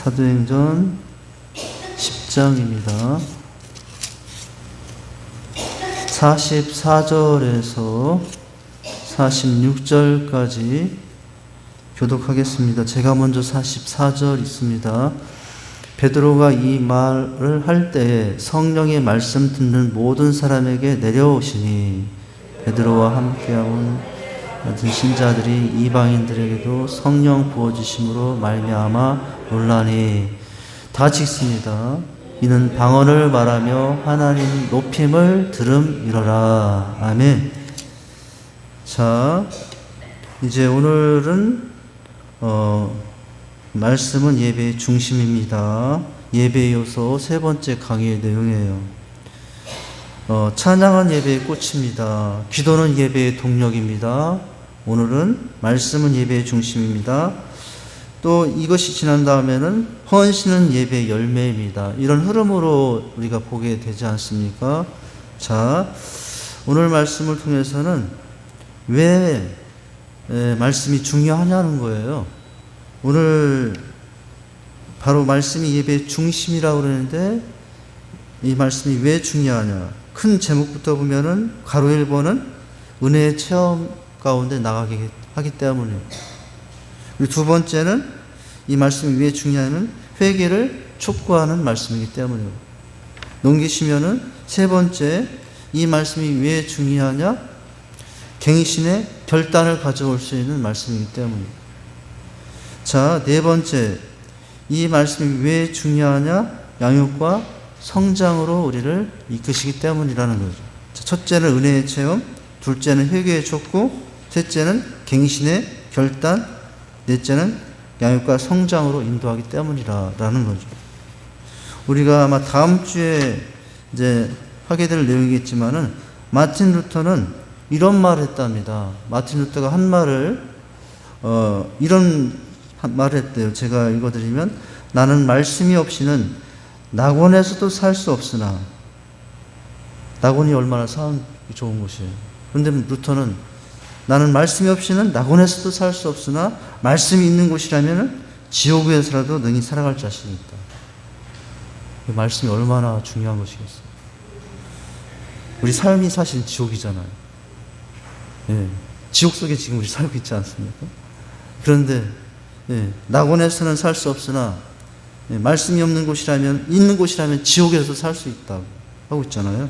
사도행전 10장입니다. 44절에서 46절까지 교독하겠습니다. 제가 먼저 44절 있습니다. 베드로가 이 말을 할 때에 성령의 말씀 듣는 모든 사람에게 내려오시니 베드로와 함께하온 같은 신자들이 이방인들에게도 성령 부어주심으로 말미암아 논라니. 다 같이 읽습니다. 이는 방언을 말하며 하나님 높임을 들음이러라. 아멘. 자, 이제 오늘은 말씀은 예배의 중심입니다. 예배의 요소 세 번째 강의의 내용이에요. 찬양은 예배의 꽃입니다. 기도는 예배의 동력입니다. 오늘은 말씀은 예배의 중심입니다. 또 이것이 지난 다음에는 헌신은 예배의 열매입니다. 이런 흐름으로 우리가 보게 되지 않습니까? 자, 오늘 말씀을 통해서는 왜 말씀이 중요하냐는 거예요. 오늘 바로 말씀이 예배의 중심이라고 그러는데 이 말씀이 왜 중요하냐? 큰 제목부터 보면은 가로 1번은 은혜의 체험 가운데 나가게 하기 때문이에요. 그리고 두 번째는 이 말씀이 왜 중요하냐면 회개를 촉구하는 말씀이기 때문이에요. 넘기시면은 세 번째, 이 말씀이 왜 중요하냐? 갱신의 결단을 가져올 수 있는 말씀이기 때문이에요. 자, 네 번째, 이 말씀이 왜 중요하냐? 양육과 성장으로 우리를 이끄시기 때문이라는 거죠. 첫째는 은혜의 체험, 둘째는 회개의 촉구, 셋째는 갱신의 결단, 넷째는 양육과 성장으로 인도하기 때문이라는 거죠. 우리가 아마 다음 주에 이제 하게 될 내용이겠지만은 마틴 루터는 이런 말을 했답니다. 마틴 루터가 한 말을 이런 말을 했대요. 제가 읽어드리면, 나는 말씀이 없이는 낙원에서도 살 수 없으나, 낙원이 얼마나 사는 좋은 곳이에요. 그런데 루터는 나는 말씀이 없이는 낙원에서도 살 수 없으나 말씀이 있는 곳이라면 지옥에서라도 능히 살아갈 자신이 있다. 그 말씀이 얼마나 중요한 것이겠어요. 우리 삶이 사실 지옥이잖아요. 예, 지옥 속에 지금 우리 살고 있지 않습니까? 그런데 낙원에서는 살 수 없으나 말씀이 없는 곳이라면, 있는 곳이라면 지옥에서 살 수 있다고 하고 있잖아요.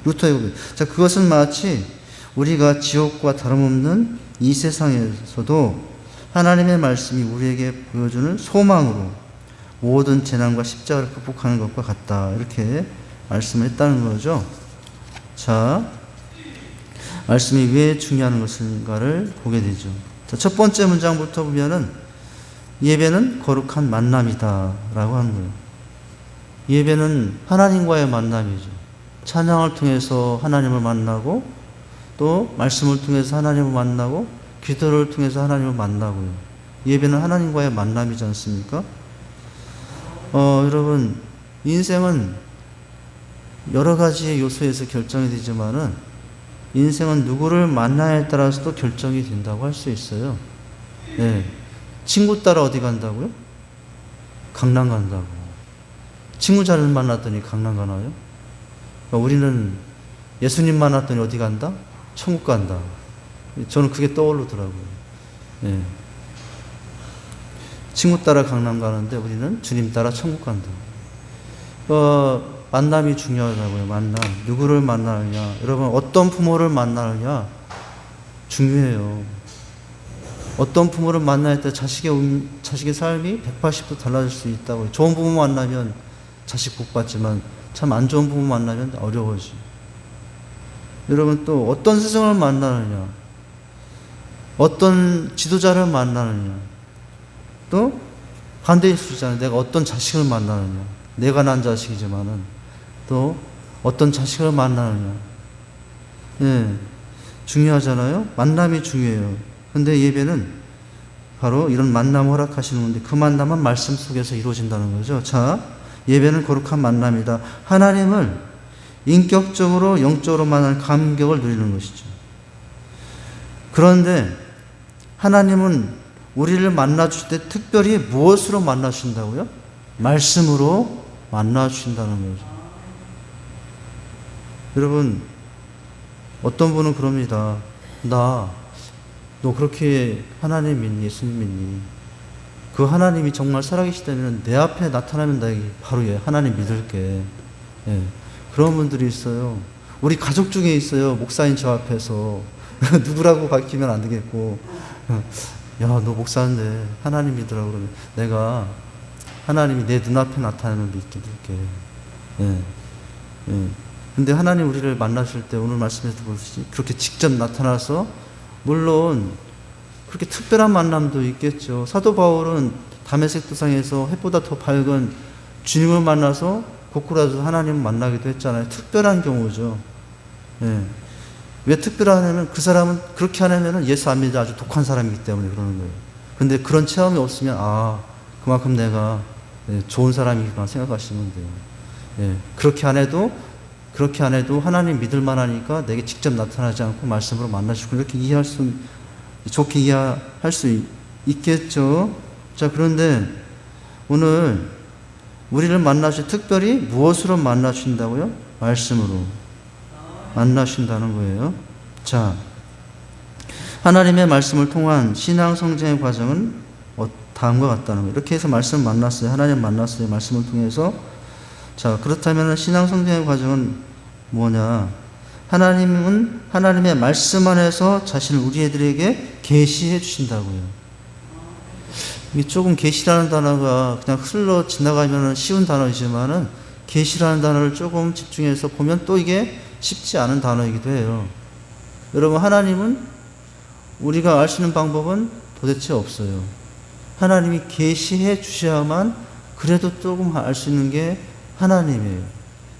루터의 고백. 자, 그것은 마치 우리가 지옥과 다름없는 이 세상에서도 하나님의 말씀이 우리에게 보여주는 소망으로 모든 재난과 십자가를 극복하는 것과 같다. 이렇게 말씀을 했다는 거죠. 자, 말씀이 왜 중요한 것인가를 보게 되죠. 자, 첫 번째 문장부터 보면은 예배는 거룩한 만남이다 라고 하는 거예요. 예배는 하나님과의 만남이죠. 찬양을 통해서 하나님을 만나고, 또 말씀을 통해서 하나님을 만나고, 기도를 통해서 하나님을 만나고요. 예배는 하나님과의 만남이지 않습니까? 여러분, 인생은 여러 가지의 요소에서 결정이 되지만은 인생은 누구를 만나에 따라서도 결정이 된다고 할 수 있어요. 네. 친구 따라 어디 간다고요? 강남 간다고. 친구 잘 만났더니 강남 가나요? 우리는 예수님 만났더니 어디 간다? 천국 간다. 저는 그게 떠오르더라고요. 네. 친구 따라 강남 가는데 우리는 주님 따라 천국 간다. 만남이 중요하다고요. 만남. 누구를 만나느냐. 여러분, 어떤 부모를 만나느냐 중요해요. 어떤 부모를 만날 때 자식의 삶이 180도 달라질 수 있다고. 좋은 부모 만나면 자식 복 받지만 참 안 좋은 부모 만나면 어려워지. 여러분, 또 어떤 스승을 만나느냐, 어떤 지도자를 만나느냐, 또 반대일 수 있잖아요. 내가 어떤 자식을 만나느냐. 내가 난 자식이지만은 또 어떤 자식을 만나느냐. 예, 중요하잖아요. 만남이 중요해요. 근데 예배는 바로 이런 만남을 허락하시는 건데, 그 만남은 말씀 속에서 이루어진다는 거죠. 자, 예배는 거룩한 만남이다. 하나님을 인격적으로, 영적으로 만날 감격을 누리는 것이죠. 그런데 하나님은 우리를 만나주실 때 특별히 무엇으로 만나신다고요? 말씀으로 만나 주신다는 거죠. 여러분, 어떤 분은 그럽니다. 너 그렇게 하나님 믿니? 예수님 믿니? 그 하나님이 정말 살아계시다면 내 앞에 나타나면 나 바로 하나님 믿을게. 예, 그런 분들이 있어요. 우리 가족 중에 있어요. 목사인 저 앞에서 누구라고 밝히면 안 되겠고, 야, 너 목사인데 하나님 믿으라고 그러면 내가 하나님이 내 눈앞에 나타나면 믿을게. 예, 예. 근데 하나님 우리를 만나실 때 오늘 말씀에서 보시지 그렇게 직접 나타나서, 물론 그렇게 특별한 만남도 있겠죠. 사도 바울은 다메섹 도상에서 햇보다 더 밝은 주님을 만나서 고꾸라져서 하나님을 만나기도 했잖아요. 특별한 경우죠. 예. 왜 특별하냐면 그 사람은 그렇게 하냐면 예수 안 믿는 아주 독한 사람이기 때문에 그러는 거예요. 근데 그런 체험이 없으면 그만큼 내가 좋은 사람이구나 생각하시면 돼요. 예. 그렇게 안 해도 하나님 믿을 만하니까 내게 직접 나타나지 않고 말씀으로 만나시고 이렇게 좋게 이해할 수 있겠죠. 자, 그런데 오늘 우리를 만나시 특별히 무엇으로 만나신다고요? 말씀으로 만나신다는 거예요. 자, 하나님의 말씀을 통한 신앙 성장의 과정은 다음과 같다는 거예요. 이렇게 해서 말씀을 만났어요. 하나님 만났어요. 말씀을 통해서. 자, 그렇다면 신앙 성장의 과정은 뭐냐? 하나님은 하나님의 말씀 안에서 자신을 우리 애들에게 계시해 주신다고요. 이게 조금 계시라는 단어가 그냥 흘러 지나가면 쉬운 단어이지만은 계시라는 단어를 조금 집중해서 보면 또 이게 쉽지 않은 단어이기도 해요. 여러분, 하나님은 우리가 알 수 있는 방법은 도대체 없어요. 하나님이 계시해 주셔야만 그래도 조금 알 수 있는 게 하나님이에요.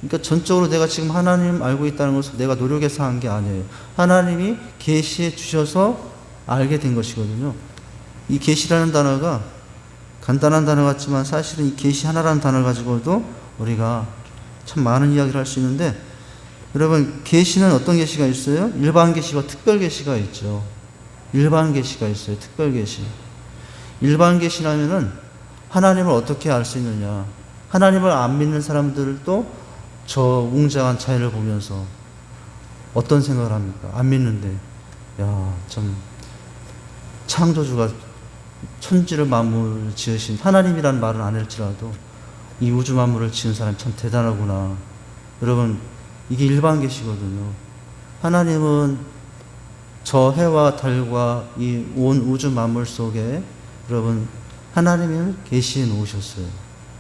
그러니까 전적으로 내가 지금 하나님 알고 있다는 것을 내가 노력해서 한 게 아니에요. 하나님이 계시해 주셔서 알게 된 것이거든요. 이 계시라는 단어가 간단한 단어 같지만 사실은 이 계시 하나라는 단어를 가지고도 우리가 참 많은 이야기를 할 수 있는데, 여러분, 계시는 어떤 계시가 있어요? 일반 계시와 특별 계시가 있죠. 일반 계시가 있어요. 특별 계시. 일반 계시라면은 하나님을 어떻게 알 수 있느냐? 하나님을 안 믿는 사람들도 저 웅장한 자연을 보면서 어떤 생각을 합니까? 안 믿는데, 참 창조주가 천지를 만물을 지으신 하나님이라는 말은 안 할지라도 이 우주 만물을 지은 사람이 참 대단하구나. 여러분, 이게 일반 계시거든요. 하나님은 저 해와 달과 이 온 우주 만물 속에 여러분 하나님을 계시해 놓으셨어요.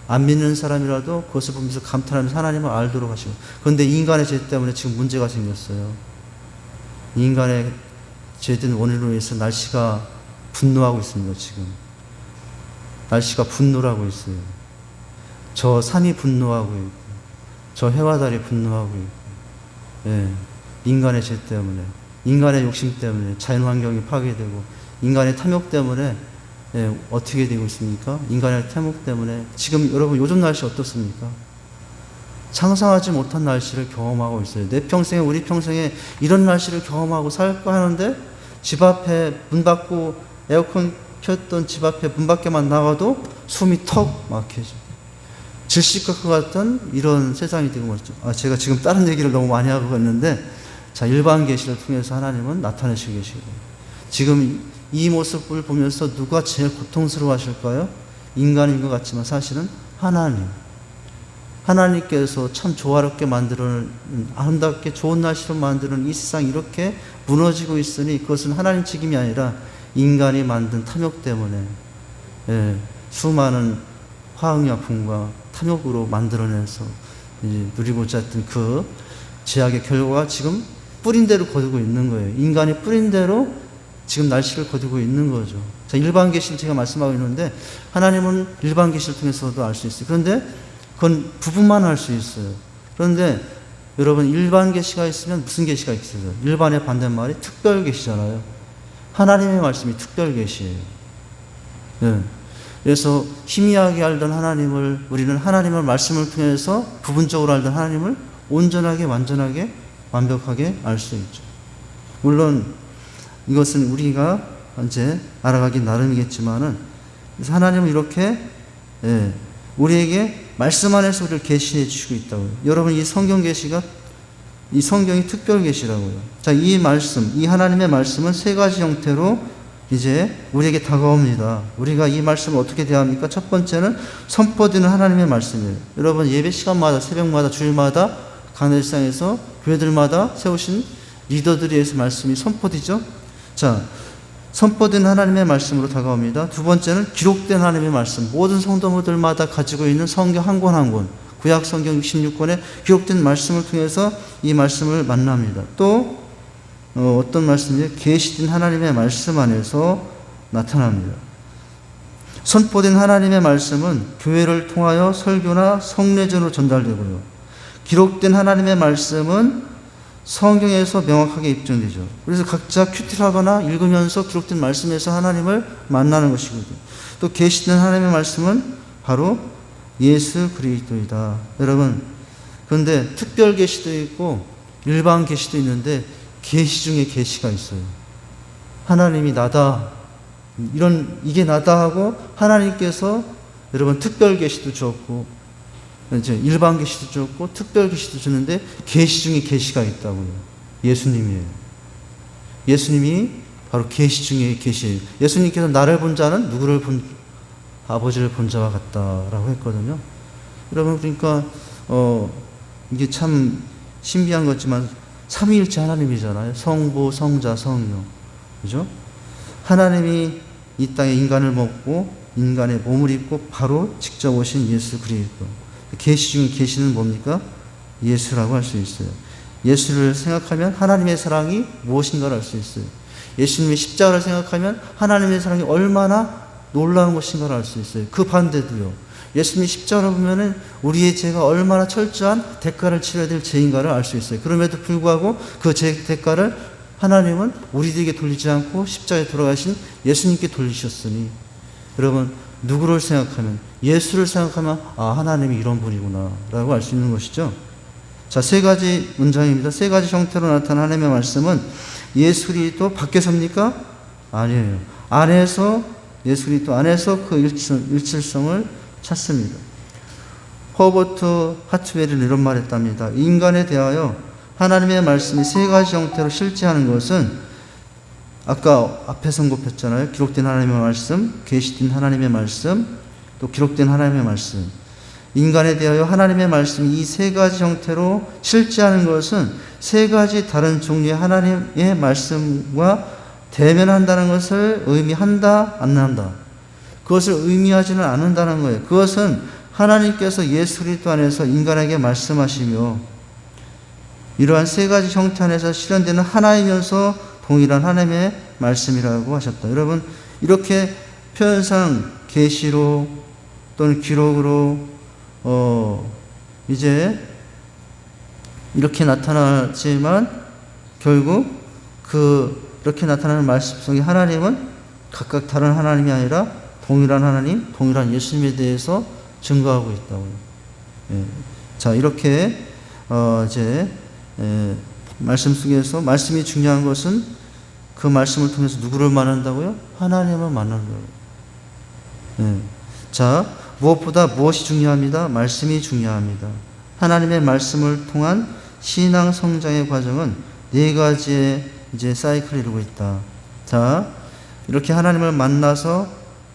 안 믿는 사람이라도 그것을 보면서 감탄하면서 하나님을 알도록 하시고. 그런데 인간의 죄 때문에 지금 문제가 생겼어요. 인간의 죄된 원인으로 인해서 날씨가 분노하고 있습니다. 지금 날씨가 분노를 하고 있어요. 저 산이 분노하고 있고 저 해와 달이 분노하고 있고, 예, 인간의 죄 때문에, 인간의 욕심 때문에 자연환경이 파괴되고 인간의 탐욕 때문에 어떻게 되고 있습니까? 인간의 탐욕 때문에 지금 여러분 요즘 날씨 어떻습니까? 상상하지 못한 날씨를 경험하고 있어요. 내 평생에, 우리 평생에 이런 날씨를 경험하고 살까 하는데 집 앞에 문 닫고 에어컨 켰던 집 앞에 문 밖에만 나가도 숨이 턱 막혀져. 질식할 것 같던 이런 세상이 되고 말이죠. 제가 지금 다른 얘기를 너무 많이 하고 있는데, 자, 일반 계시를 통해서 하나님은 나타내시고 계시고, 지금 이 모습을 보면서 누가 제일 고통스러워 하실까요? 인간인 것 같지만 사실은 하나님께서 참 조화롭게 만드는, 아름답게 좋은 날씨로 만드는 이 세상이 이렇게 무너지고 있으니 그것은 하나님 책임이 아니라 인간이 만든 탐욕 때문에, 수많은 화학약품과 탐욕으로 만들어내서 누리고자 했던 그 제약의 결과가 지금 뿌린 대로 거두고 있는 거예요. 인간이 뿌린 대로 지금 날씨를 거두고 있는 거죠. 자, 일반 계시를 제가 말씀하고 있는데 하나님은 일반 계시를 통해서도 알 수 있어요. 그런데 그건 부분만 알 수 있어요. 그런데 여러분, 일반 계시가 있으면 무슨 계시가 있어요? 일반의 반대말이 특별 계시잖아요. 하나님의 말씀이 특별 계시예요. 네. 그래서 희미하게 알던 하나님을, 우리는 하나님의 말씀을 통해서 부분적으로 알던 하나님을 온전하게, 완전하게, 완벽하게 알 수 있죠. 물론 이것은 우리가 이제 알아가기 나름이겠지만은, 그래서 하나님은 이렇게 우리에게 말씀 안에서 우리를 계시해 주시고 있다고요. 여러분, 이 성경 계시가, 이 성경이 특별 계시라고요. 자, 이 말씀, 이 하나님의 말씀은 세 가지 형태로 이제 우리에게 다가옵니다. 우리가 이 말씀을 어떻게 대합니까? 첫 번째는 선포되는 하나님의 말씀이에요. 여러분, 예배 시간마다, 새벽마다, 주일마다 강일상에서 교회들마다 세우신 리더들에 의해서 말씀이 선포되죠. 자, 선포된 하나님의 말씀으로 다가옵니다. 두 번째는 기록된 하나님의 말씀, 모든 성도들마다 가지고 있는 성경 한 권 한 권, 구약 성경 66권에 기록된 말씀을 통해서 이 말씀을 만납니다. 또 어떤 말씀이요? 계시된 하나님의 말씀 안에서 나타납니다. 선포된 하나님의 말씀은 교회를 통하여 설교나 성례전으로 전달되고요. 기록된 하나님의 말씀은 성경에서 명확하게 입증되죠. 그래서 각자 큐티하거나 읽으면서 기록된 말씀에서 하나님을 만나는 것이거든요. 또 계시된 하나님의 말씀은 바로 예수 그리스도이다. 여러분, 그런데 특별 계시도 있고 일반 계시도 있는데 계시 중에 계시가 있어요. 하나님이 나다, 이게 나다 하고 하나님께서 여러분 특별 계시도 주었고 일반 계시도 줬고 특별 계시도 줬는데 계시 중에 계시가 있다고요. 예수님이에요. 예수님이 바로 계시 중에 계시예요. 예수님께서 나를 본 자는 누구를 본 아버지를 본 자와 같다라고 했거든요. 여러분, 그러니까 이게 참 신비한 거지만 삼위일체 하나님이잖아요. 성부, 성자, 성령, 그죠? 하나님이 이 땅에 인간을 먹고 인간의 몸을 입고 바로 직접 오신 예수 그리스도. 계시 중에 계시는 뭡니까? 예수라고 할 수 있어요. 예수를 생각하면 하나님의 사랑이 무엇인가를 알 수 있어요. 예수님의 십자가를 생각하면 하나님의 사랑이 얼마나 놀라운 것인가를 알 수 있어요. 그 반대도요. 예수님의 십자가를 보면은 우리의 죄가 얼마나 철저한 대가를 치러야 될 죄인가를 알 수 있어요. 그럼에도 불구하고 그 죄 대가를 하나님은 우리들에게 돌리지 않고 십자가에 돌아가신 예수님께 돌리셨으니, 여러분, 누구를 생각하면, 예수를 생각하면 하나님이 이런 분이구나 라고 알 수 있는 것이죠. 자, 세 가지 문장입니다. 세 가지 형태로 나타난 하나님의 말씀은 예수 그리스도 밖에서입니까? 아니에요. 안에서, 예수 그리스도 안에서 그 일치성을 찾습니다. 허버트 하트웰은 이런 말 했답니다. 인간에 대하여 하나님의 말씀이 세 가지 형태로 실제하는 것은, 아까 앞에 선고했잖아요. 기록된 하나님의 말씀, 계시된 하나님의 말씀, 또 기록된 하나님의 말씀. 인간에 대하여 하나님의 말씀이 이 세 가지 형태로 실제하는 것은 세 가지 다른 종류의 하나님의 말씀과 대면한다는 것을 의미한다, 안 한다. 그것을 의미하지는 않는다는 거예요. 그것은 하나님께서 예수 그리스도 안에서 인간에게 말씀하시며 이러한 세 가지 형태 안에서 실현되는 하나이면서 동일한 하나님의 말씀이라고 하셨다. 여러분, 이렇게 표현상 계시로 또는 기록으로 이제 이렇게 나타나지만 결국 그렇게 나타나는 말씀 속에 하나님은 각각 다른 하나님이 아니라 동일한 하나님, 동일한 예수님에 대해서 증거하고 있다고요. 예. 자, 이렇게 이제 말씀 속에서 말씀이 중요한 것은 그 말씀을 통해서 누구를 만난다고요? 하나님을 만난다고요. 네. 자, 무엇보다 무엇이 중요합니다? 말씀이 중요합니다. 하나님의 말씀을 통한 신앙 성장의 과정은 네 가지의 이제 사이클을 이루고 있다. 자, 이렇게 하나님을 만나서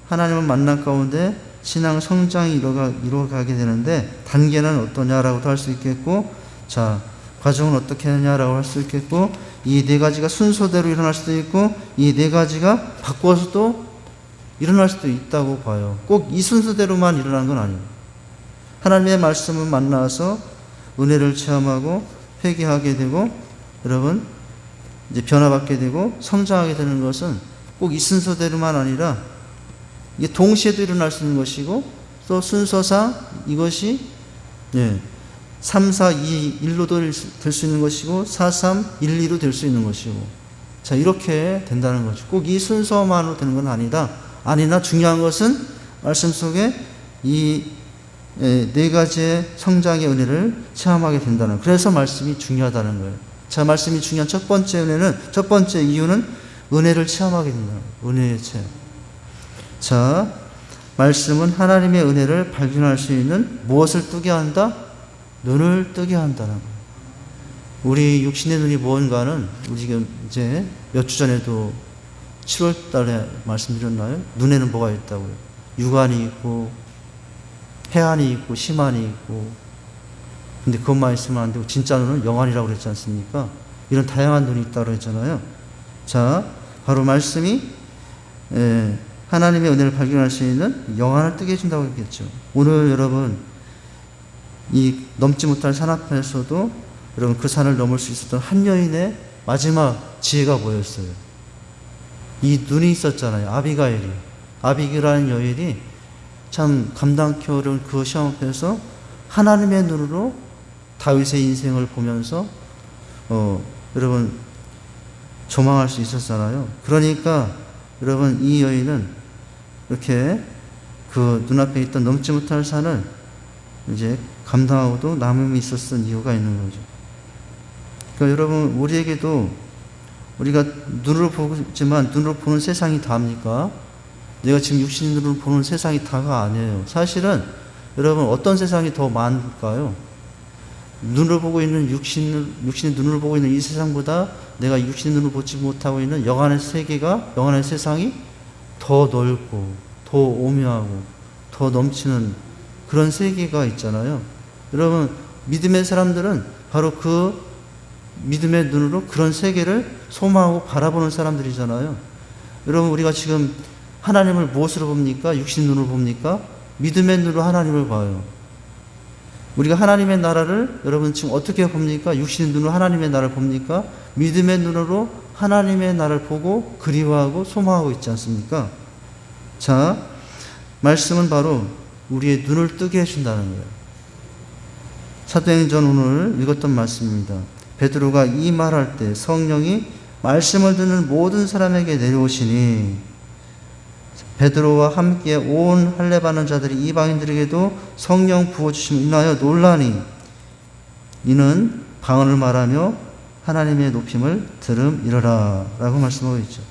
하나님을 만난 가운데 신앙 성장이 이루어가게 되는데 단계는 어떠냐라고도 할 수 있겠고, 자, 과정은 어떻게 하느냐라고 할 수 있겠고, 이 네 가지가 순서대로 일어날 수도 있고, 이 네 가지가 바꿔서도 일어날 수도 있다고 봐요. 꼭 이 순서대로만 일어나는 건 아니에요. 하나님의 말씀을 만나서 은혜를 체험하고 회개하게 되고, 여러분, 이제 변화받게 되고 성장하게 되는 것은 꼭 이 순서대로만 아니라 이게 동시에도 일어날 수 있는 것이고, 또 순서상 이것이 3, 4, 2, 1로도 될 수 있는 것이고 4, 3, 1, 2로 될 수 있는 것이고, 자, 이렇게 된다는 거죠. 꼭 이 순서만으로 되는 건 아니나 중요한 것은 말씀 속에 이 네 가지의 성장의 은혜를 체험하게 된다는, 그래서 말씀이 중요하다는 거예요. 자, 말씀이 중요한 첫 번째 이유는 은혜를 체험하게 된다는 거예요. 은혜의 체험. 자, 말씀은 하나님의 은혜를 발견할 수 있는 무엇을 뜨게 한다? 눈을 뜨게 한다는 거예요. 우리 육신의 눈이 뭔가는 우리 지금 이제 몇 주 전에도 7월 달에 말씀드렸나요? 눈에는 뭐가 있다고요? 육안이 있고 해안이 있고 심안이 있고, 근데 그것만 있으면 안 되고 진짜 눈은 영안이라고 그랬지 않습니까? 이런 다양한 눈이 있다고 그랬잖아요. 자, 바로 말씀이 하나님의 은혜를 발견할 수 있는 영안을 뜨게 해준다고 했겠죠. 오늘 여러분 이 넘지 못할 산 앞에서도 여러분 그 산을 넘을 수 있었던 한 여인의 마지막 지혜가 뭐였어요? 이 눈이 있었잖아요. 아비가일이라는 여인이 참 감당케 어려운 그 시험 앞에서 하나님의 눈으로 다윗의 인생을 보면서 여러분 조망할 수 있었잖아요. 그러니까 여러분 이 여인은 이렇게 그 눈앞에 있던 넘지 못할 산을 이제 감당하고도 남음이 있었던 이유가 있는 거죠. 그러니까 여러분 우리에게도 우리가 눈으로 보지만 눈으로 보는 세상이 다입니까? 내가 지금 육신의 눈으로 보는 세상이 다가 아니에요. 사실은 여러분 어떤 세상이 더 많을까요? 눈으로 보고 있는 육신의 눈으로 보고 있는 이 세상보다 내가 육신의 눈으로 보지 못하고 있는 영안의 세계가, 영안의 세상이 더 넓고 더 오묘하고 더 넘치는 그런 세계가 있잖아요. 여러분 믿음의 사람들은 바로 그 믿음의 눈으로 그런 세계를 소망하고 바라보는 사람들이잖아요. 여러분 우리가 지금 하나님을 무엇으로 봅니까? 육신의 눈으로 봅니까? 믿음의 눈으로 하나님을 봐요. 우리가 하나님의 나라를 여러분 지금 어떻게 봅니까? 육신의 눈으로 하나님의 나라를 봅니까? 믿음의 눈으로 하나님의 나라를 보고 그리워하고 소망하고 있지 않습니까? 자, 말씀은 바로 우리의 눈을 뜨게 해준다는 거예요. 사도행전 오늘 읽었던 말씀입니다. 베드로가 이 말할 때 성령이 말씀을 듣는 모든 사람에게 내려오시니 베드로와 함께 온 할례 받는 자들이 이방인들에게도 성령 부어주심을 인하여 놀라니 이는 방언을 말하며 하나님의 높임을 들음이러라 라고 말씀하고 있죠.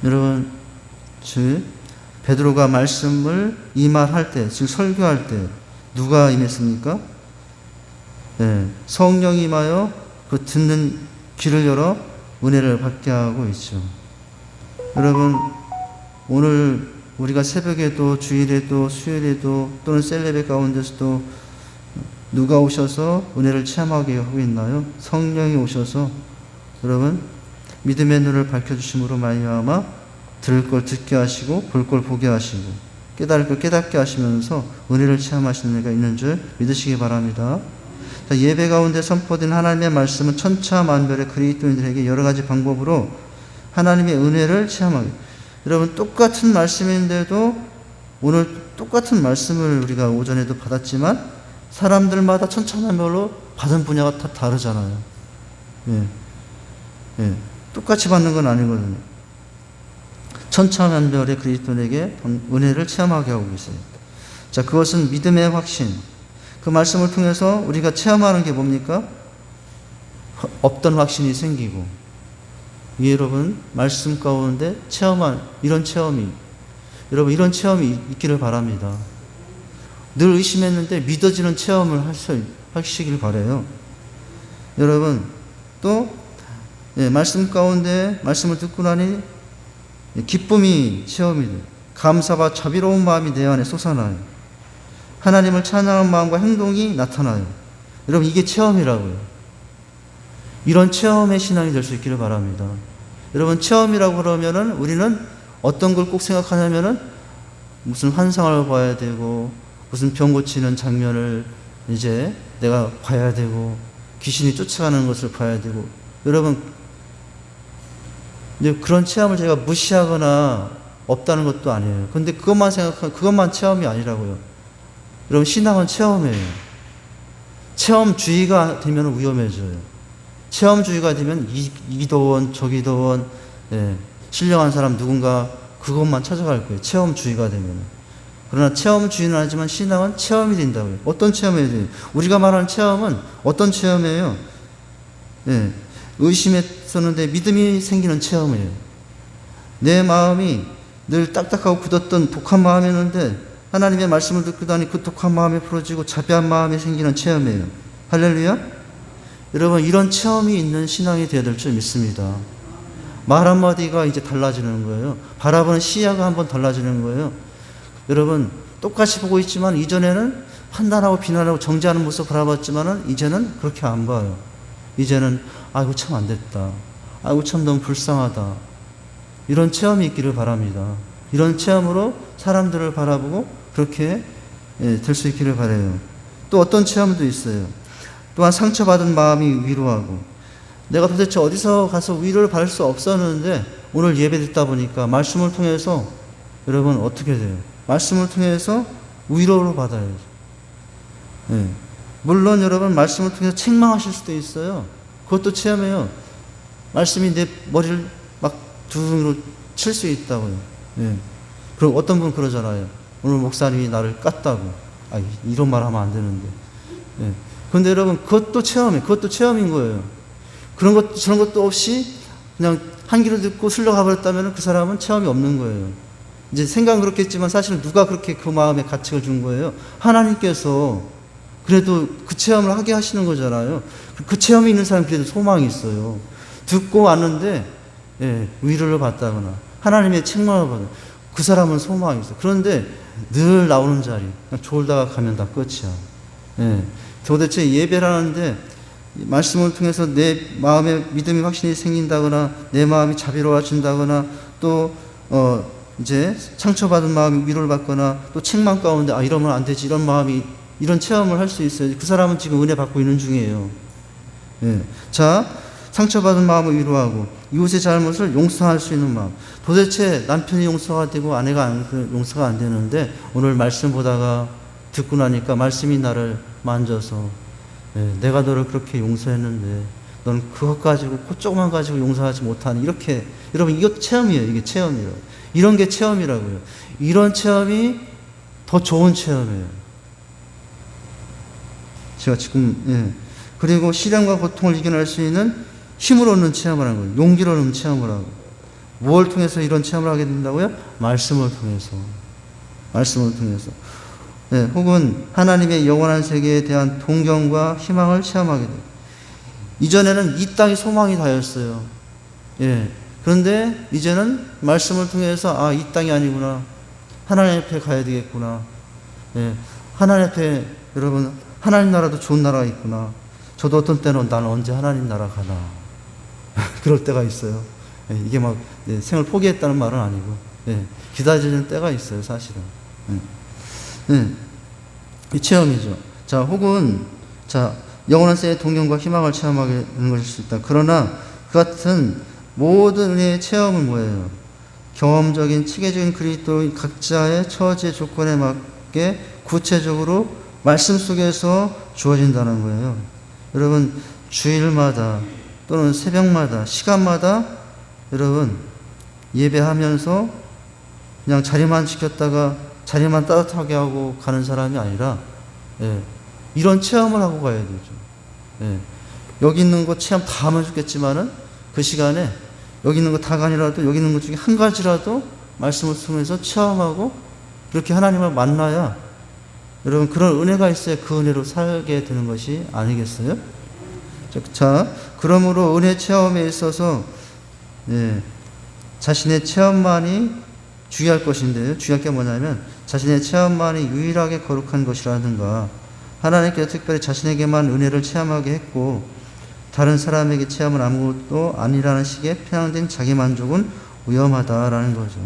여러분 베드로가 말씀을 이 말할 때, 즉 설교할 때 누가 임했습니까? 성령이 임하여 그 듣는 귀를 열어 은혜를 받게 하고 있죠. 여러분 오늘 우리가 새벽에도 주일에도 수요일에도 또는 셀레베 가운데서도 누가 오셔서 은혜를 체험하게 하고 있나요? 성령이 오셔서 여러분 믿음의 눈을 밝혀주심으로 말미암아 들을 걸 듣게 하시고 볼 걸 보게 하시고 깨달을 걸 깨닫게 하시면서 은혜를 체험하시는 은혜가 있는 줄 믿으시기 바랍니다. 예배 가운데 선포된 하나님의 말씀은 천차만별의 그리스도인들에게 여러 가지 방법으로 하나님의 은혜를 체험하게. 여러분 똑같은 말씀인데도 오늘 똑같은 말씀을 우리가 오전에도 받았지만 사람들마다 천차만별로 받은 분야가 다 다르잖아요. 똑같이 받는 건 아니거든요. 천차만별의 그리스도인에게 은혜를 체험하게 하고 계세요. 자, 그것은 믿음의 확신. 그 말씀을 통해서 우리가 체험하는 게 뭡니까? 없던 확신이 생기고, 여러분 말씀 가운데 체험한 이런 체험이, 여러분 이런 체험이 있기를 바랍니다. 늘 의심했는데 믿어지는 체험을 하시길 바라요. 여러분 또 말씀 가운데 말씀을 듣고 나니 기쁨이 체험이 돼요. 감사와 자비로운 마음이 내 안에 솟아나요. 하나님을 찬양하는 마음과 행동이 나타나요. 여러분 이게 체험이라고요. 이런 체험의 신앙이 될 수 있기를 바랍니다. 여러분 체험이라고 그러면은 우리는 어떤 걸 꼭 생각하냐면은 무슨 환상을 봐야 되고 무슨 병 고치는 장면을 이제 내가 봐야 되고 귀신이 쫓아가는 것을 봐야 되고, 여러분 이제 그런 체험을 제가 무시하거나 없다는 것도 아니에요. 근데 그것만 생각하면 그것만 체험이 아니라고요. 여러분 신앙은 체험이에요. 체험주의가 되면 위험해져요. 체험주의가 되면 이기도원 저기도원 신령한 사람 누군가 그것만 찾아갈 거예요. 체험주의가 되면. 그러나 체험주의는 하지만 신앙은 체험이 된다고요. 어떤 체험이 돼요? 우리가 말하는 체험은 어떤 체험이에요? 의심했었는데 믿음이 생기는 체험이에요. 내 마음이 늘 딱딱하고 굳었던 독한 마음이었는데 하나님의 말씀을 듣고 나니 그 독한 마음이 풀어지고 자비한 마음이 생기는 체험이에요. 할렐루야. 여러분, 이런 체험이 있는 신앙이 되어야 될 줄 믿습니다. 말 한마디가 이제 달라지는 거예요. 바라보는 시야가 한번 달라지는 거예요. 여러분, 똑같이 보고 있지만 이전에는 판단하고 비난하고 정죄하는 모습 바라봤지만은 이제는 그렇게 안 봐요. 이제는 아이고 참 안 됐다. 아이고 참 너무 불쌍하다. 이런 체험이 있기를 바랍니다. 이런 체험으로 사람들을 바라보고 그렇게 될 수 있기를 바라요. 또 어떤 체험도 있어요. 또한 상처받은 마음이 위로하고, 내가 도대체 어디서 가서 위로를 받을 수 없었는데 오늘 예배 듣다 보니까 말씀을 통해서 여러분 어떻게 돼요? 말씀을 통해서 위로를 받아야죠. 네. 물론 여러분 말씀을 통해서 책망하실 수도 있어요. 그것도 체험해요. 말씀이 내 머리를 막 두둥으로 칠 수 있다고요. 네. 그리고 어떤 분은 그러잖아요. 오늘 목사님이 나를 깠다고. 아, 이런 말 하면 안 되는데. 네. 그런데 여러분 그것도 체험이에요. 그것도 체험인 거예요. 그런 것 저런 것도 없이 그냥 한 귀로 듣고 슬러가 버렸다면 그 사람은 체험이 없는 거예요. 이제 생각은 그렇겠지만 사실은 누가 그렇게 그 마음에 가책을 준 거예요? 하나님께서 그래도 그 체험을 하게 하시는 거잖아요. 그 체험이 있는 사람은 그래도 소망이 있어요. 듣고 왔는데 위로를 받다거나 하나님의 책망을 받는 그 사람은 소망이 있어요. 그런데 늘 나오는 자리 그냥 졸다가 가면 다 끝이야. 도대체 예배를 하는데 말씀을 통해서 내 마음에 믿음이 확신이 생긴다거나 내 마음이 자비로워진다거나 또 이제 상처받은 마음이 위로를 받거나 또 책망 가운데 이러면 안 되지 이런 마음이 이런 체험을 할 수 있어요. 그 사람은 지금 은혜 받고 있는 중이에요. 자, 상처받은 마음을 위로하고 이웃의 잘못을 용서할 수 있는 마음. 도대체 남편이 용서가 되고 아내가 용서가 안 되는데 오늘 말씀 보다가 듣고 나니까 말씀이 나를 만져서 내가 너를 그렇게 용서했는데 넌 그것 가지고 그 조금만 가지고 용서하지 못하는 이렇게 여러분 이것도 체험이에요. 이게 체험이라고. 이런 게 체험이라고요. 이런 체험이 더 좋은 체험이에요. 제가 지금 그리고 시련과 고통을 이겨낼 수 있는 힘을 얻는 체험을 하는 거예요. 용기를 얻는 체험을 하고. 무엇을 통해서 이런 체험을 하게 된다고요? 말씀을 통해서. 말씀을 통해서. 혹은 하나님의 영원한 세계에 대한 동경과 희망을 체험하게 돼요. 이전에는 이 땅이 소망이 다였어요. 그런데 이제는 말씀을 통해서 이 땅이 아니구나. 하나님 앞에 가야 되겠구나. 하나님 앞에 여러분 하나님 나라도 좋은 나라가 있구나. 저도 어떤 때는 나는 언제 하나님 나라 가나. 그럴 때가 있어요. 이게 막 생을 포기했다는 말은 아니고 기다리는 때가 있어요. 사실은. 이 체험이죠. 자, 혹은 영원한 세계의 동경과 희망을 체험하게 되는 것일 수 있다. 그러나 그 같은 모든 은혜의 체험은 뭐예요? 경험적인 체계적인 그리스도인 각자의 처지의 조건에 맞게 구체적으로 말씀 속에서 주어진다는 거예요. 여러분 주일마다 또는 새벽마다 시간마다 여러분 예배하면서 그냥 자리만 지켰다가 자리만 따뜻하게 하고 가는 사람이 아니라 이런 체험을 하고 가야 되죠. 여기 있는 거 체험 다 하면 좋겠지만은 그 시간에 여기 있는 거 다가 아니라도 여기 있는 것 중에 한 가지라도 말씀을 통해서 체험하고 그렇게 하나님을 만나야 여러분 그런 은혜가 있어야 그 은혜로 살게 되는 것이 아니겠어요? 자, 그러므로 은혜 체험에 있어서 자신의 체험만이 주의할 것인데요. 주의할 게 뭐냐면 자신의 체험만이 유일하게 거룩한 것이라든가 하나님께서 특별히 자신에게만 은혜를 체험하게 했고 다른 사람에게 체험은 아무것도 아니라는 식의 편향된 자기만족은 위험하다라는 거죠.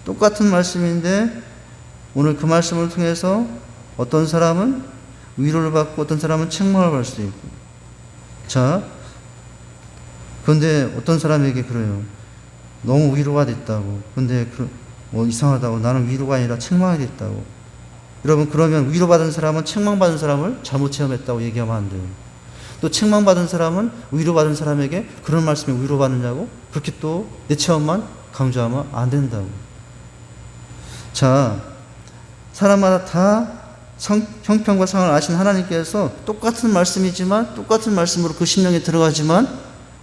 똑같은 말씀인데 오늘 그 말씀을 통해서 어떤 사람은 위로를 받고 어떤 사람은 책망을 받을 수도 있고 자, 그런데 어떤 사람에게 그래요. 너무 위로가 됐다고. 근데 이상하다고. 나는 위로가 아니라 책망이 됐다고. 여러분 그러면 위로받은 사람은 책망받은 사람을 잘못 체험했다고 얘기하면 안 돼요. 또 책망받은 사람은 위로받은 사람에게 그런 말씀에 위로받느냐고 그렇게 또 내 체험만 강조하면 안 된다고. 자, 사람마다 다 형편과 상황을 아시는 하나님께서 똑같은 말씀이지만 똑같은 말씀으로 그 심령에 들어가지만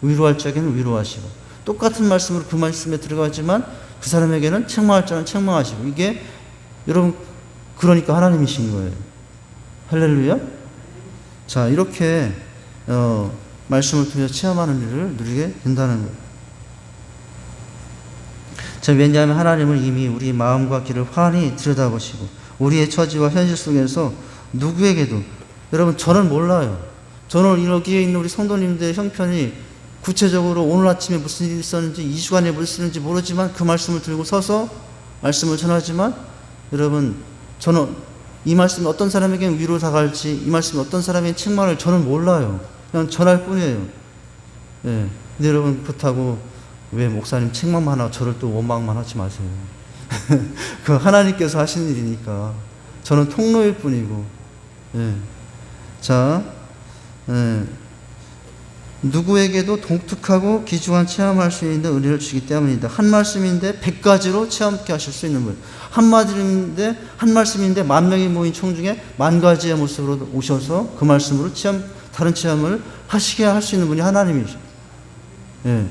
위로할 적에는 위로하시고 똑같은 말씀으로 그 말씀에 들어가지만 그 사람에게는 책망할 자는 책망하시고, 이게 여러분 그러니까 하나님이신 거예요. 할렐루야. 자, 이렇게 말씀을 통해서 체험하는 일을 누리게 된다는 거예요. 자, 왜냐하면 하나님은 이미 우리 마음과 길을 환히 들여다보시고 우리의 처지와 현실 속에서 누구에게도, 여러분 저는 몰라요. 저는 여기에 있는 우리 성도님들의 형편이 구체적으로 오늘 아침에 무슨 일이 있었는지 2주간에 무슨 일이 있었는지 모르지만 그 말씀을 들고 서서 말씀을 전하지만, 여러분 저는 이 말씀이 어떤 사람에게는 위로 다가갈지, 이 말씀이 어떤 사람에게 책망을 저는 몰라요. 그냥 전할 뿐이에요. 예. 근데 여러분 그렇다고 왜 목사님 책망만 하고 저를 또 원망만 하지 마세요. 그 하나님께서 하시는 일이니까 저는 통로일 뿐이고. 예. 자, 예. 누구에게도 독특하고 귀중한 체험할 수 있는 은혜를 주기 때문입니다. 한 말씀인데 100가지로 체험케 하실 수 있는 분. 한 말씀인데 만 명이 모인 총중에 만 가지의 모습으로 오셔서 그 말씀으로 다른 체험을 하시게 할 수 있는 분이 하나님이죠. 예.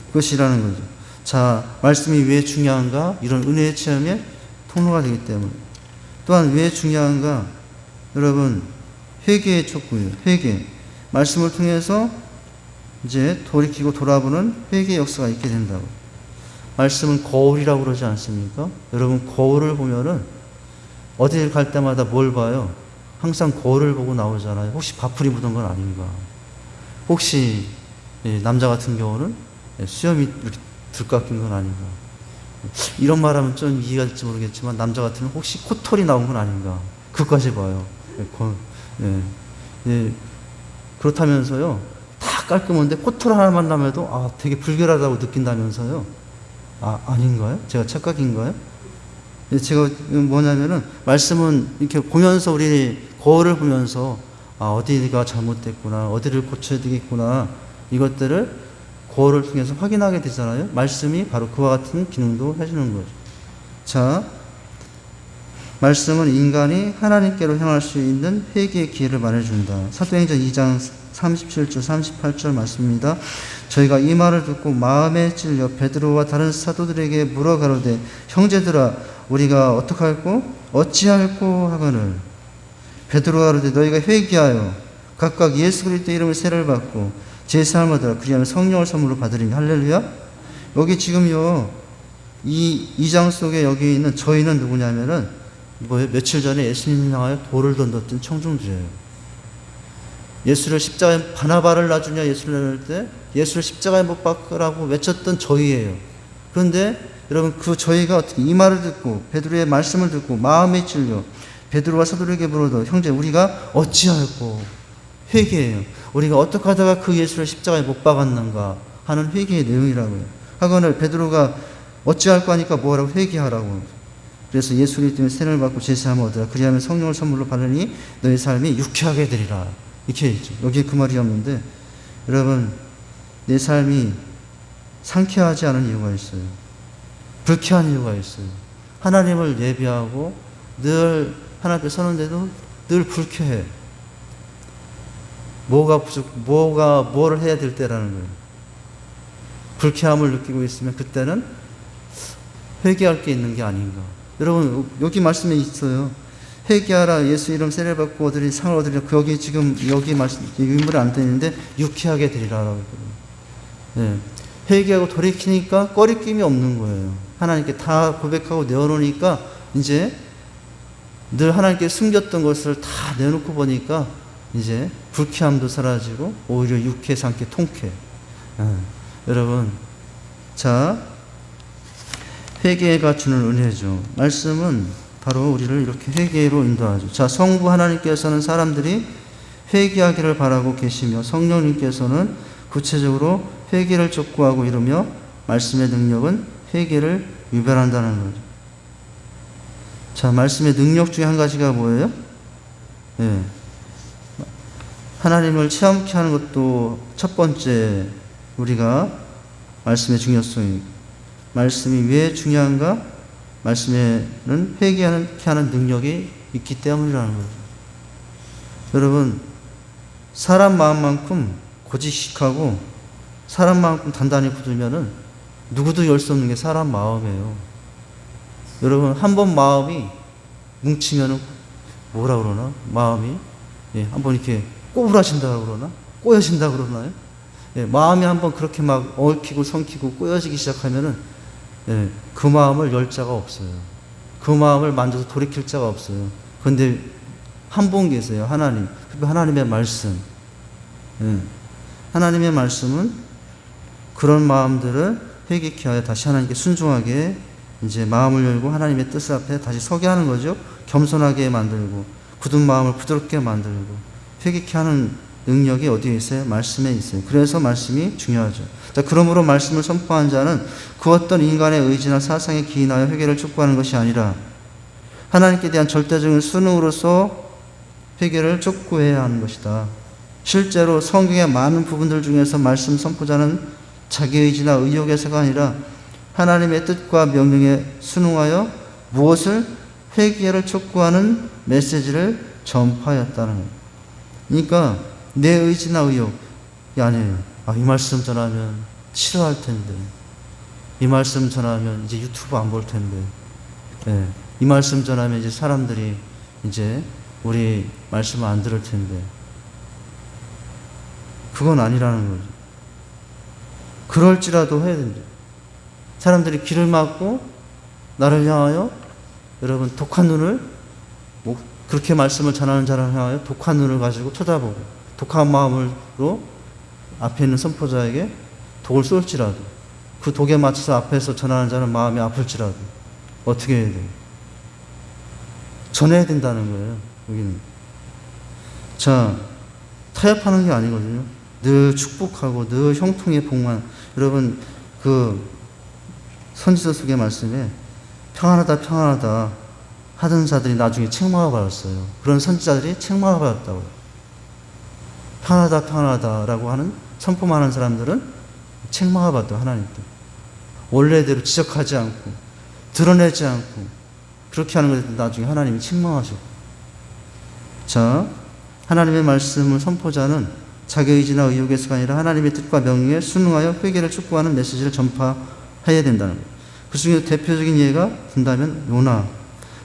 그것이라는 거죠. 자, 말씀이 왜 중요한가? 이런 은혜의 체험의 통로가 되기 때문에. 또한 왜 중요한가? 여러분, 회개의 촉구예요. 회개. 말씀을 통해서 이제 돌이키고 돌아보는 회개의 역사가 있게 된다고. 말씀은 거울이라고 그러지 않습니까? 여러분, 거울을 보면은 어딜 갈 때마다 뭘 봐요? 항상 거울을 보고 나오잖아요. 혹시 밥풀이 묻은 건 아닌가? 혹시 남자 같은 경우는 수염이 이렇게 들깎인 건 아닌가? 이런 말하면 좀 이해가 될지 모르겠지만 남자 같으면 혹시 코털이 나온 건 아닌가? 그것까지 봐요. 그렇다면서요, 다 깔끔한데 코털 하나만 나면도 되게 불결하다고 느낀다면서요. 아닌가요? 제가 착각인가요? 제가 뭐냐면은 말씀은 이렇게 보면서, 우리 거울을 보면서 어디가 잘못됐구나, 어디를 고쳐야 되겠구나, 이것들을 거울을 통해서 확인하게 되잖아요. 말씀이 바로 그와 같은 기능도 해주는 거죠. 자, 말씀은 인간이 하나님께로 향할 수 있는 회개의 기회를 마련해준다. 사도행전 2장 37절 38절 말씀입니다. 저희가 이 말을 듣고 마음에 찔려 베드로와 다른 사도들에게 물어 가로되, 형제들아 우리가 어떡할꼬? 어찌할꼬 하거늘. 베드로가 가로되, 너희가 회개하여 각각 예수 그리스도의 이름을 세례를 받고 제사함을 얻으라. 그리하면 성령을 선물로 받으리니. 할렐루야. 여기 지금요, 이 2장 속에 여기 있는 저희는 누구냐면은 며칠 전에 예수님을 향하여 돌을 던졌던 청중들이에요. 예수를 십자가에, 바나바를 놔주냐 예수를 내놓을 때 예수를 십자가에 못 박으라고 외쳤던 저희예요. 그런데 여러분, 그 저희가 어떻게 이 말을 듣고 베드로의 말씀을 듣고 마음에 찔려 베드로와 사도들에게 물어도, 형제 우리가 어찌할꼬? 회개해요. 우리가 어떻게 하다가 그 예수를 십자가에 못 박았는가 하는 회개의 내용이라고요. 하거늘 베드로가 어찌할꼬 하니까 뭐라고? 회개하라고. 그래서 예수 그리스도의 세례를 받고 제사함을 얻으라. 그리하면 성령을 선물로 받으니 너희 삶이 유쾌하게 되리라. 이렇게 있죠. 여기에 그 말이 없는데, 여러분, 내 삶이 상쾌하지 않은 이유가 있어요. 불쾌한 이유가 있어요. 하나님을 예배하고 늘 하나님 앞에 서는데도 늘 불쾌해. 뭐를 해야 될 때라는 거예요. 불쾌함을 느끼고 있으면 그때는 회개할 게 있는 게 아닌가. 여러분, 여기 말씀에 있어요. 회개하라. 예수 이름 세례 받고 얻으리 상을 얻으리라. 여기 지금 여기 말씀 인물이 안 되는데 유쾌하게 되리라라고 했거든요. 회개하고 돌이키니까 꺼리낌이 없는 거예요. 하나님께 다 고백하고 내어놓으니까 이제 늘 하나님께 숨겼던 것을 다 내놓고 보니까 이제 불쾌함도 사라지고 오히려 유쾌, 상쾌, 통쾌. 여러분, 자, 회개가 주는 은혜죠. 말씀은 바로 우리를 이렇게 회개로 인도하죠. 자, 성부 하나님께서는 사람들이 회개하기를 바라고 계시며 성령님께서는 구체적으로 회개를 촉구하고 이루며 말씀의 능력은 회개를 유발한다는 거죠. 자, 말씀의 능력 중에 한 가지가 뭐예요? 하나님을 체험케 하는 것도 첫 번째 우리가 말씀의 중요성이, 말씀이 왜 중요한가? 말씀에는 회개하게 하는 능력이 있기 때문이라는 거죠. 여러분, 사람 마음만큼 고지식하고 사람 마음만큼 단단히 굳으면은 누구도 열 수 없는 게 사람 마음이에요. 여러분, 한 번 마음이 뭉치면은 뭐라 그러나? 마음이, 예, 한번 이렇게 꼬부라진다 그러나? 꼬여진다 그러나요? 예, 마음이 한번 그렇게 막 얽히고 성키고 꼬여지기 시작하면은, 예, 그 마음을 열 자가 없어요. 그 마음을 만져서 돌이킬 자가 없어요. 그런데 한 분 계세요. 하나님. 하나님의 말씀. 예, 하나님의 말씀은 그런 마음들을 회개케 하여 다시 하나님께 순종하게 이제 마음을 열고 하나님의 뜻 앞에 다시 서게 하는 거죠. 겸손하게 만들고 굳은 마음을 부드럽게 만들고 회개케 하는 능력이 어디에 있어요? 말씀에 있어요. 그래서 말씀이 중요하죠. 자, 그러므로 말씀을 선포한 자는 그 어떤 인간의 의지나 사상에 기인하여 회개를 촉구하는 것이 아니라 하나님께 대한 절대적인 순응으로서 회개를 촉구해야 하는 것이다. 실제로 성경의 많은 부분들 중에서 말씀 선포자는 자기 의지나 의욕에서가 아니라 하나님의 뜻과 명령에 순응하여 무엇을 회개를 촉구하는 메시지를 전파하였다는 거예요. 그러니까 내 의지나 의욕이 아니에요. 이 말씀 전하면 싫어할 텐데, 이 말씀 전하면 이제 유튜브 안 볼 텐데, 예, 이 말씀 전하면 이제 사람들이 이제 우리 말씀을 안 들을 텐데, 그건 아니라는 거죠. 그럴지라도 해야 된다. 사람들이 귀를 막고 나를 향하여, 여러분, 독한 눈을, 그렇게 말씀을 전하는 자를 향하여 독한 눈을 가지고 쳐다보고 독한 마음으로 앞에 있는 선포자에게 독을 쏠지라도, 그 독에 맞춰서 앞에서 전하는 자는 마음이 아플지라도 어떻게 해야 돼요? 전해야 된다는 거예요. 여기는. 자, 타협하는 게 아니거든요. 늘 축복하고 늘 형통의 복만. 여러분, 그 선지서 속의 말씀에 평안하다 평안하다 하던 자들이 나중에 책망을 받았어요. 그런 선지자들이 책망을 받았다고요. 평안하다 평안하다라고 하는 선포만 하는 사람들은 책망을 받았다고, 하나님께. 원래대로 지적하지 않고 드러내지 않고 그렇게 하는 것에 나중에 하나님이 책망하시고. 자, 하나님의 말씀을 선포자는 자기 의지나 의욕에서가 아니라 하나님의 뜻과 명령에 순응하여 회개를 촉구하는 메시지를 전파해야 된다는 거예요. 그 중에 대표적인 예가 된다면 요나.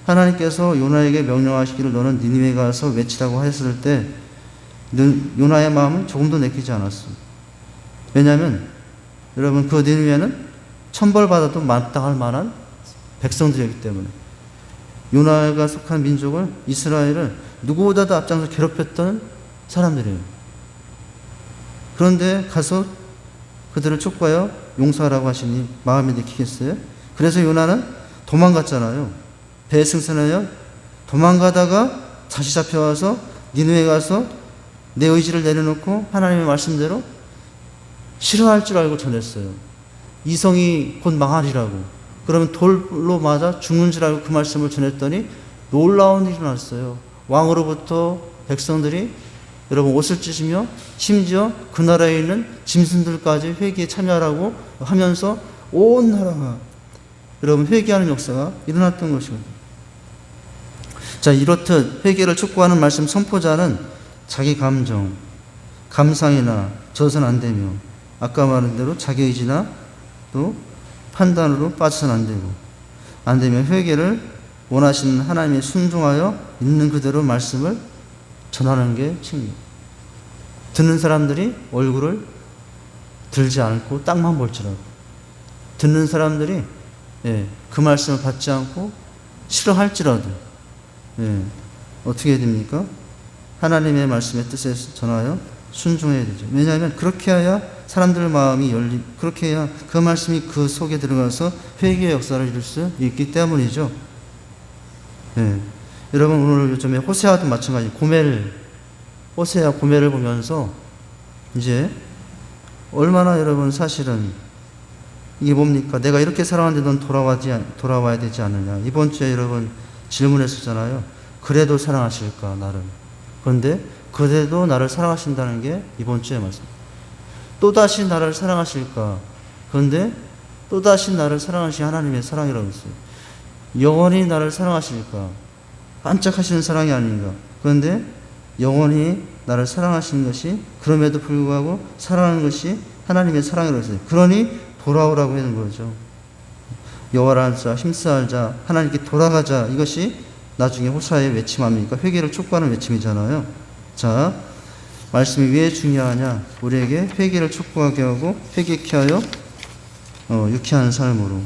하나님께서 요나에게 명령하시기를 너는 니느웨에 가서 외치라고 하셨을 때 요나의 마음은 조금도 내키지 않았습니다. 왜냐하면 여러분, 그 니느웨는 천벌받아도 마땅할 만한 백성들이었기 때문에. 요나가 속한 민족을, 이스라엘을 누구보다도 앞장서 괴롭혔던 사람들이에요. 그런데 가서 그들을 촉구하여 용서하라고 하시니 마음이 내키겠어요? 그래서 요나는 도망갔잖아요. 배에 승선하여 도망가다가 다시 잡혀와서 니느웨에 가서 내 의지를 내려놓고 하나님의 말씀대로 싫어할 줄 알고 전했어요. 이성이 곧 망하리라고. 그러면 돌로 맞아 죽는 줄 알고 그 말씀을 전했더니 놀라운 일이 났어요. 왕으로부터 백성들이, 여러분, 옷을 찢으며 심지어 그 나라에 있는 짐승들까지 회개에 참여하라고 하면서 온 나라가, 여러분, 회개하는 역사가 일어났던 것이거든요. 자, 이렇듯 회개를 촉구하는 말씀 선포자는 자기 감정, 감상이나 져서는 안 되며, 아까 말한 대로 자기 의지나 또 판단으로 빠져서는 안 되며 회개를 원하시는 하나님에 순종하여 있는 그대로 말씀을 전하는 게 책임. 듣는 사람들이 얼굴을 들지 않고 땅만 볼지라도, 듣는 사람들이, 예, 그 말씀을 받지 않고 싫어할지라도, 예, 어떻게 해야 됩니까? 하나님의 말씀의 뜻에 전하여 순종해야 되죠. 왜냐하면 그렇게 해야 사람들 마음이 그렇게 해야 그 말씀이 그 속에 들어가서 회개의 역사를 이룰 수 있기 때문이죠. 예. 여러분, 오늘 요즘에 호세아도 마찬가지. 호세아 고멜을 보면서 이제 얼마나, 여러분, 사실은 이게 뭡니까? 내가 이렇게 살아왔는데 넌 돌아와야 되지 않느냐. 이번 주에 여러분 질문했었잖아요. 그래도 사랑하실까 나를. 그런데 그래도 나를 사랑하신다는 게 이번 주의 말씀. 또다시 나를 사랑하실까. 그런데 또다시 나를 사랑하신 하나님의 사랑이라고 했어요. 영원히 나를 사랑하실까. 반짝하시는 사랑이 아닌가. 그런데 영원히 나를 사랑하시는 것이, 그럼에도 불구하고 사랑하는 것이 하나님의 사랑이라고 했어요. 그러니 돌아오라고 하는 거죠. 여호와를 알자, 힘쓰자, 자, 하나님께 돌아가자. 이것이 나중에 호사의 외침 아닙니까? 회개를 촉구하는 외침이잖아요. 자, 말씀이 왜 중요하냐? 우리에게 회개를 촉구하게 하고 회개케 하여 유쾌한 삶으로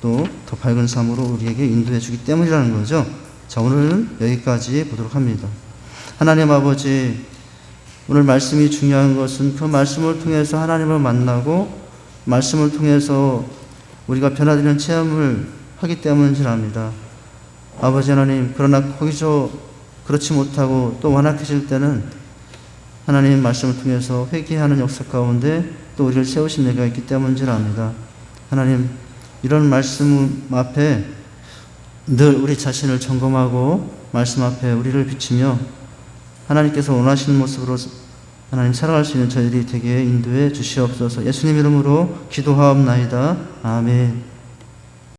또 더 밝은 삶으로 우리에게 인도해 주기 때문이라는 거죠. 자, 오늘은 여기까지 보도록 합니다. 하나님 아버지, 오늘 말씀이 중요한 것은 그 말씀을 통해서 하나님을 만나고 말씀을 통해서 우리가 변화되는 체험을 하기 때문인지 압니다. 아버지 하나님, 그러나 거기서 그렇지 못하고 또 완악해질 때는 하나님 말씀을 통해서 회개하는 역사 가운데 또 우리를 세우신 내가 있기 때문인지 압니다. 하나님, 이런 말씀 앞에 늘 우리 자신을 점검하고 말씀 앞에 우리를 비추며 하나님께서 원하시는 모습으로 하나님 살아갈 수 있는 저희들이 되게 인도해 주시옵소서. 예수님 이름으로 기도하옵나이다. 아멘.